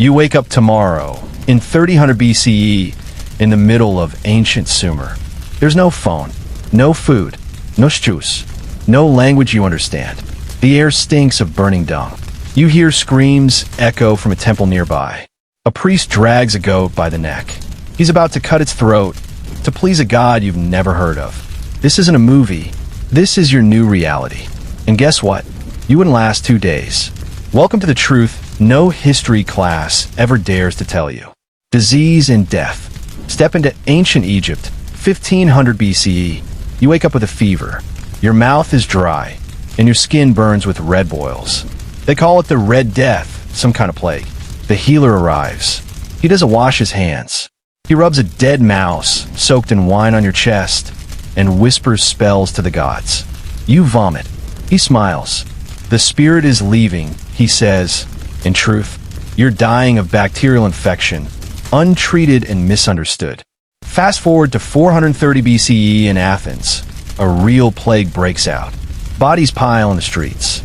You wake up tomorrow, in 3000 BCE, in the middle of ancient Sumer. There's no phone, no food, no juice, no language you understand. The air stinks of burning dung. You hear screams echo from a temple nearby. A priest drags a goat by the neck. He's about to cut its throat to please a god you've never heard of. This isn't a movie. This is your new reality. And guess what? You wouldn't last 2 days. Welcome to the truth no history class ever dares to tell you. Disease and death. Step into ancient Egypt, 1500 BCE. You wake up with a fever. Your mouth is dry, and your skin burns with red boils. They call it the Red Death, some kind of plague. The healer arrives. He doesn't wash his hands. He rubs a dead mouse soaked in wine on your chest and whispers spells to the gods. You vomit. He smiles. The spirit is leaving, he says. In truth, you're dying of bacterial infection, untreated and misunderstood. Fast forward to 430 BCE in Athens. A real plague breaks out. Bodies pile in the streets.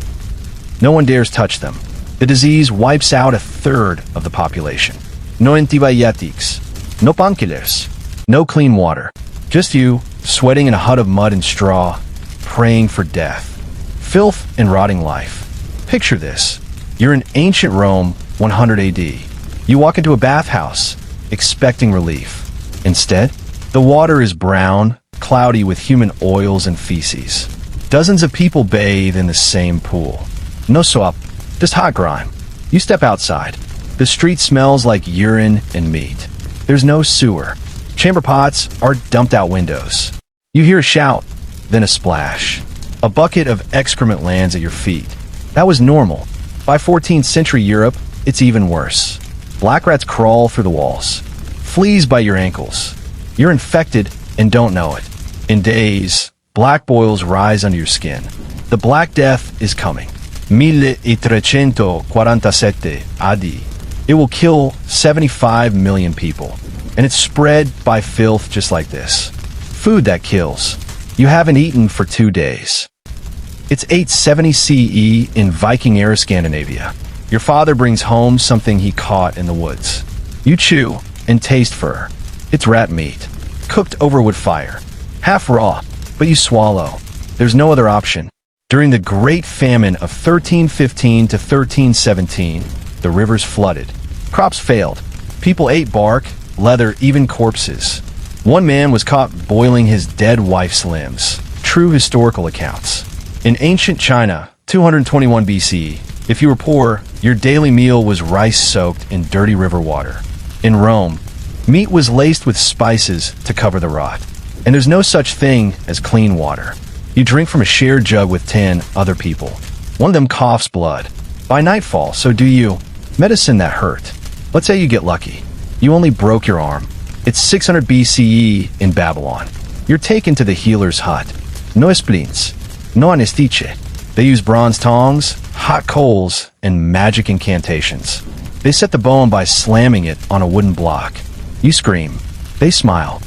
No one dares touch them. The disease wipes out a third of the population. No antibiotics, no painkillers, no clean water. Just you, sweating in a hut of mud and straw, praying for death. Filth and rotting life. Picture this. You're in ancient Rome, 100 AD. You walk into a bathhouse, expecting relief. Instead, the water is brown, cloudy with human oils and feces. Dozens of people bathe in the same pool. No soap, just hot grime. You step outside. The street smells like urine and meat. There's no sewer. Chamber pots are dumped out windows. You hear a shout, then a splash. A bucket of excrement lands at your feet. That was normal. By 14th century Europe, it's even worse. Black rats crawl through the walls. Fleas bite your ankles. You're infected and don't know it. In days, black boils rise under your skin. The Black Death is coming. 1347 AD. It will kill 75 million people. And it's spread by filth just like this. Food that kills. You haven't eaten for 2 days. It's 870 CE in Viking era Scandinavia. Your father brings home something he caught in the woods. You chew and taste fur. It's rat meat, cooked over wood fire. Half raw, but you swallow. There's no other option. During the Great Famine of 1315 to 1317, the rivers flooded. Crops failed. People ate bark, leather, even corpses. One man was caught boiling his dead wife's limbs. True historical accounts. In ancient China, 221 BCE, if you were poor, your daily meal was rice soaked in dirty river water. In Rome, meat was laced with spices to cover the rot. And there's no such thing as clean water. You drink from a shared jug with 10 other people. One of them coughs blood. By nightfall, so do you. Medicine that hurt. Let's say you get lucky. You only broke your arm. It's 600 BCE in Babylon. You're taken to the healer's hut. No splints. No anesthesia. They use bronze tongs, hot coals, and magic incantations. They set the bone by slamming it on a wooden block. You scream. They smile.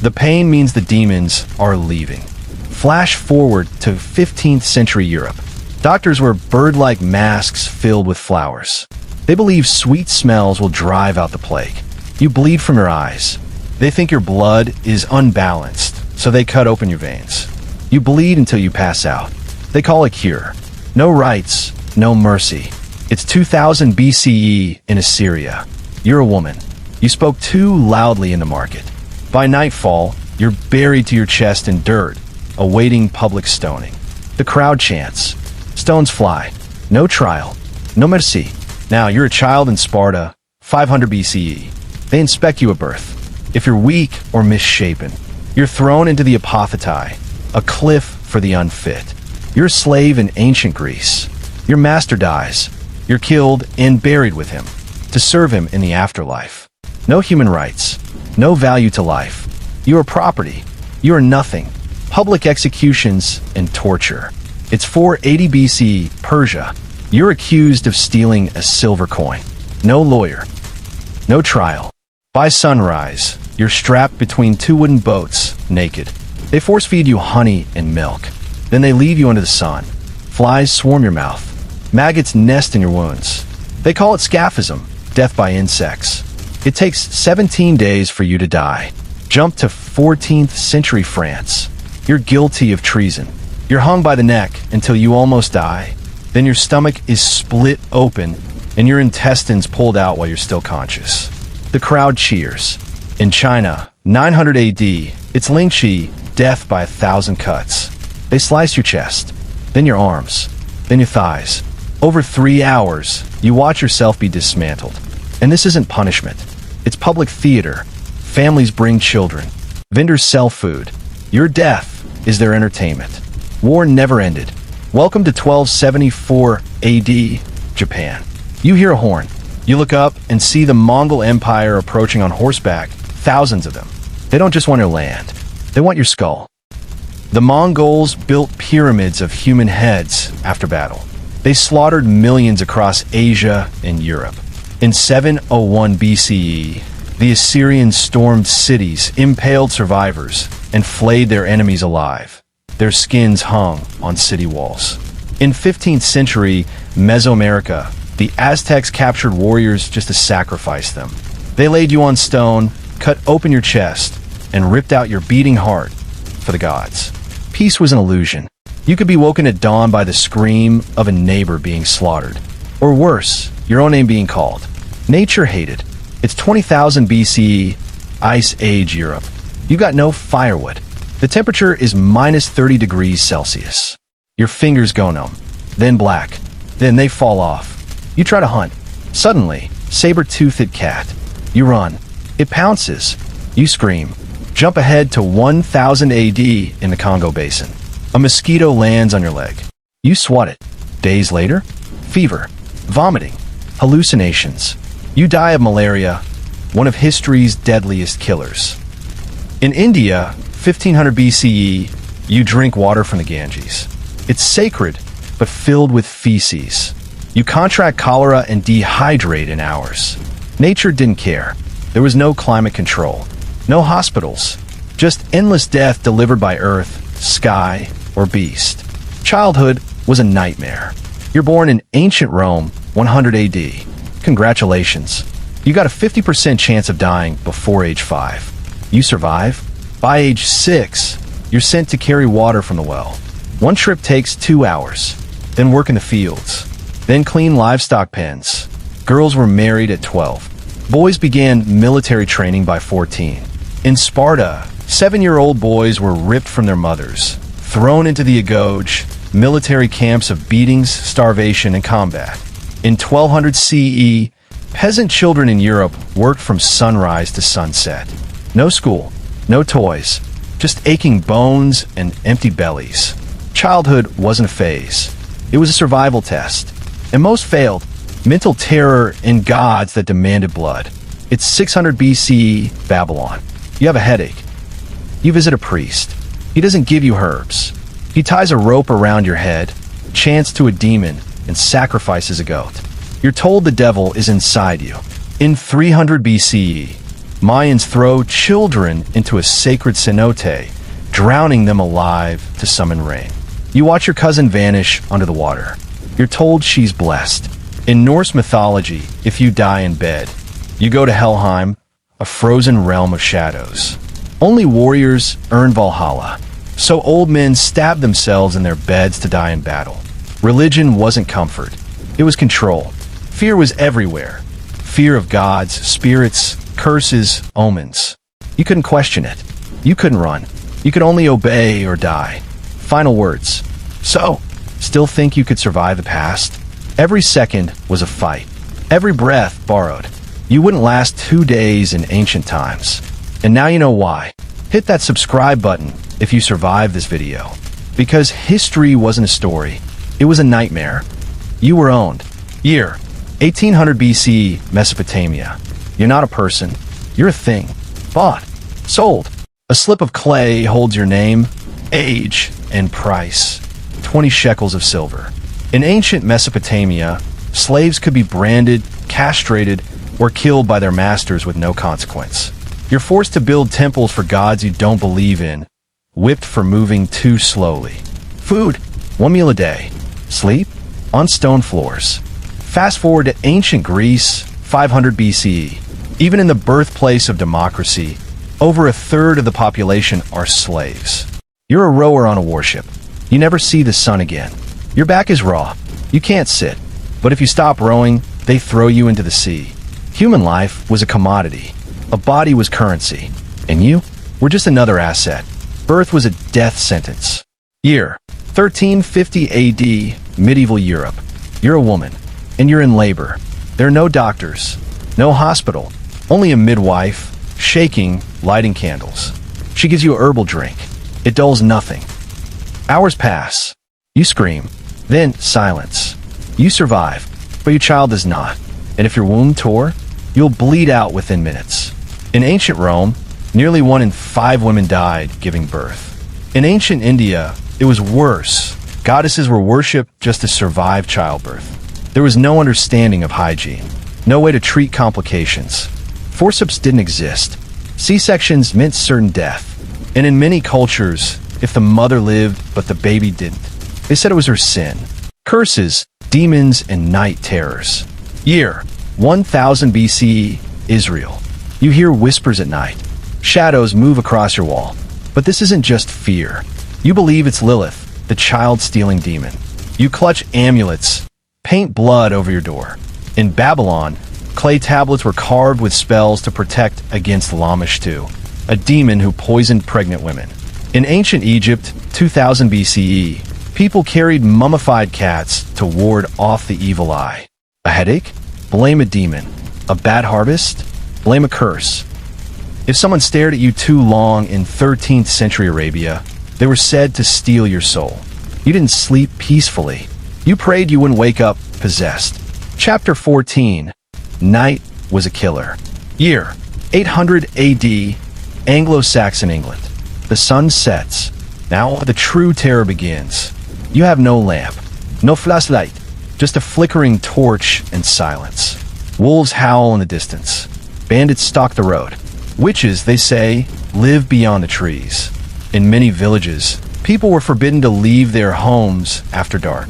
The pain means the demons are leaving. Flash forward to 15th century Europe. Doctors wear bird-like masks filled with flowers. They believe sweet smells will drive out the plague. You bleed from your eyes. They think your blood is unbalanced, so they cut open your veins. You bleed until you pass out. They call it cure. No rights, no mercy. It's 2000 BCE in Assyria. You're a woman. You spoke too loudly in the market. By nightfall, you're buried to your chest in dirt, awaiting public stoning. The crowd chants. Stones fly. No trial. No mercy. Now, you're a child in Sparta, 500 BCE. They inspect you at birth. If you're weak or misshapen, you're thrown into the apothecary, a cliff for the unfit. You're a slave in ancient Greece. Your master dies. You're killed and buried with him, to serve him in the afterlife. No human rights. No value to life. You are property. You are nothing. Public executions and torture. It's 480 BC, Persia. You're accused of stealing a silver coin. No lawyer. No trial. By sunrise, you're strapped between 2 wooden boats, naked. They force-feed you honey and milk. Then they leave you under the sun. Flies swarm your mouth. Maggots nest in your wounds. They call it scaphism. death by insects. It takes 17 days for you to die. Jump to 14th century France. You're guilty of treason. You're hung by the neck until you almost die. Then your stomach is split open and your intestines pulled out while you're still conscious. The crowd cheers. In China, 900 AD, it's Ling Chi, death by 1,000 cuts. They slice your chest, then your arms, then your thighs. Over 3 hours, you watch yourself be dismantled. And this isn't punishment. It's public theater. Families bring children. Vendors sell food. Your death is their entertainment. War never ended. Welcome to 1274 AD, Japan. You hear a horn. You look up and see the Mongol Empire approaching on horseback, thousands of them. They don't just want your land. They want your skull. The Mongols built pyramids of human heads after battle. They slaughtered millions across Asia and Europe. In 701 BCE, the Assyrians stormed cities, impaled survivors, and flayed their enemies alive. Their skins hung on city walls. In 15th century Mesoamerica, the Aztecs captured warriors just to sacrifice them. They laid you on stone, cut open your chest, and ripped out your beating heart for the gods. Peace was an illusion. You could be woken at dawn by the scream of a neighbor being slaughtered. Or worse, your own name being called. Nature hated. It's 20,000 BCE, Ice Age Europe. You got no firewood. The temperature is minus 30 degrees Celsius. Your fingers go numb, then black, then they fall off. You try to hunt. Suddenly, saber-toothed cat. You run. It pounces. You scream. Jump ahead to 1000 AD in the Congo Basin. A mosquito lands on your leg. You swat it. Days later, fever, vomiting, hallucinations. You die of malaria, one of history's deadliest killers. In India, 1500 BCE, you drink water from the Ganges. It's sacred, but filled with feces. You contract cholera and dehydrate in hours. Nature didn't care. There was no climate control, no hospitals, just endless death delivered by earth, sky, or beast. Childhood was a nightmare. You're born in ancient Rome, 100 AD. Congratulations. You got a 50% chance of dying before age 5. You survive. By age 6, you're sent to carry water from the well. One trip takes 2 hours. Then work in the fields. Then clean livestock pens. Girls were married at 12. Boys began military training by 14. In Sparta, 7-year-old boys were ripped from their mothers, thrown into the agoge, military camps of beatings, starvation, and combat. In 1200 CE, peasant children in Europe worked from sunrise to sunset. No school, no toys, just aching bones and empty bellies. Childhood wasn't a phase. It was a survival test. And most failed. Mental terror and gods that demanded blood. It's 600 BCE, Babylon. You have a headache. You visit a priest. He doesn't give you herbs. He ties a rope around your head, chants to a demon, and sacrifices a goat. You're told the devil is inside you. In 300 BCE, Mayans throw children into a sacred cenote, drowning them alive to summon rain. You watch your cousin vanish under the water. You're told she's blessed. In Norse mythology, if you die in bed, you go to Helheim, a frozen realm of shadows. Only warriors earn Valhalla, so old men stab themselves in their beds to die in battle. Religion wasn't comfort. It was control. Fear was everywhere. Fear of gods, spirits, curses, omens. You couldn't question it. You couldn't run. You could only obey or die. Final words. So, still think you could survive the past? Every second was a fight. Every breath borrowed. You wouldn't last 2 days in ancient times. And now you know why. Hit that subscribe button if you survived this video. Because history wasn't a story. It was a nightmare. You were owned. Year 1800 BCE, Mesopotamia. You're not a person. You're a thing. Bought. Sold. A slip of clay holds your name, age, and price. 20 shekels of silver. In ancient Mesopotamia, slaves could be branded, castrated, or killed by their masters with no consequence. You're forced to build temples for gods you don't believe in, whipped for moving too slowly. Food, 1 meal a day. Sleep, on stone floors. Fast forward to ancient Greece, 500 BCE. Even in the birthplace of democracy, over a third of the population are slaves. You're a rower on a warship. You never see the sun again. Your back is raw. You can't sit. But if you stop rowing, they throw you into the sea. Human life was a commodity. A body was currency. And you were just another asset. Birth was a death sentence. Year 1350 AD, medieval Europe. You're a woman, and you're in labor. There are no doctors, no hospital, only a midwife, shaking, lighting candles. She gives you a herbal drink. It dulls nothing. Hours pass. You scream. Then silence. You survive, but your child does not. And if your womb tore, you'll bleed out within minutes. In ancient Rome, nearly 1 in 5 women died giving birth. In ancient India, it was worse. Goddesses were worshipped just to survive childbirth. There was no understanding of hygiene, no way to treat complications. Forceps didn't exist. C-sections meant certain death. And in many cultures, if the mother lived but the baby didn't, they said it was her sin. Curses, demons, and night terrors. Year 1000 BCE, Israel. You hear whispers at night. Shadows move across your wall. But this isn't just fear. You believe it's Lilith, the child-stealing demon. You clutch amulets, paint blood over your door. In Babylon, clay tablets were carved with spells to protect against Lamashtu, a demon who poisoned pregnant women. In ancient Egypt, 2000 BCE, people carried mummified cats to ward off the evil eye. A headache? Blame a demon. A bad harvest? Blame a curse. If someone stared at you too long in 13th century Arabia, they were said to steal your soul. You didn't sleep peacefully. You prayed you wouldn't wake up possessed. Chapter 14. Night was a killer. Year 800 AD, Anglo-Saxon England. The sun sets. Now the true terror begins. You have no lamp, no flashlight, just a flickering torch and silence. Wolves howl in the distance. Bandits stalk the road. Witches, they say, live beyond the trees. In many villages, people were forbidden to leave their homes after dark.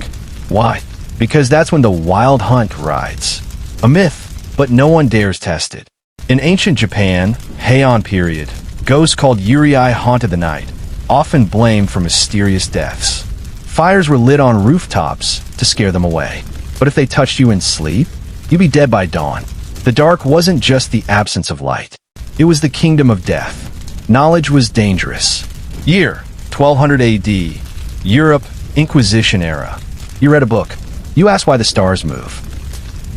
Why? Because that's when the wild hunt rides. A myth, but no one dares test it. In ancient Japan, Heian period, ghosts called Yurei haunted the night, often blamed for mysterious deaths. Fires were lit on rooftops to scare them away. But if they touched you in sleep, you'd be dead by dawn. The dark wasn't just the absence of light. It was the kingdom of death. Knowledge was dangerous. Year 1200 AD, Europe, Inquisition era. You read a book. You asked why the stars move.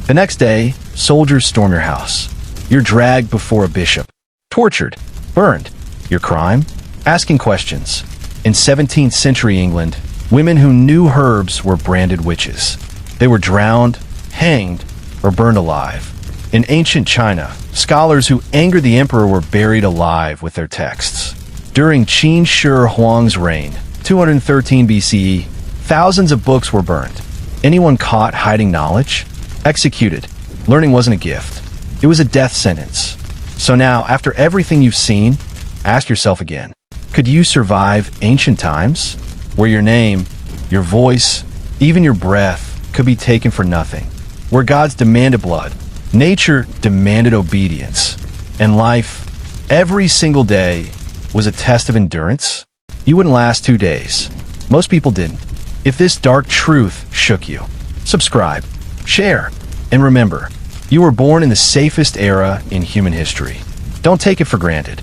The next day, soldiers storm your house. You're dragged before a bishop. Tortured. Burned. Your crime? Asking questions. In 17th century England, women who knew herbs were branded witches. They were drowned, hanged, or burned alive. In ancient China, scholars who angered the emperor were buried alive with their texts. During Qin Shi Huang's reign, 213 BCE, thousands of books were burned. Anyone caught hiding knowledge? Executed. Learning wasn't a gift. It was a death sentence. So now, after everything you've seen, ask yourself again, could you survive ancient times? Where your name, your voice, even your breath could be taken for nothing. Where gods demanded blood, nature demanded obedience, and life, every single day, was a test of endurance? You wouldn't last 2 days. Most people didn't. If this dark truth shook you, subscribe, share, and remember, you were born in the safest era in human history. Don't take it for granted.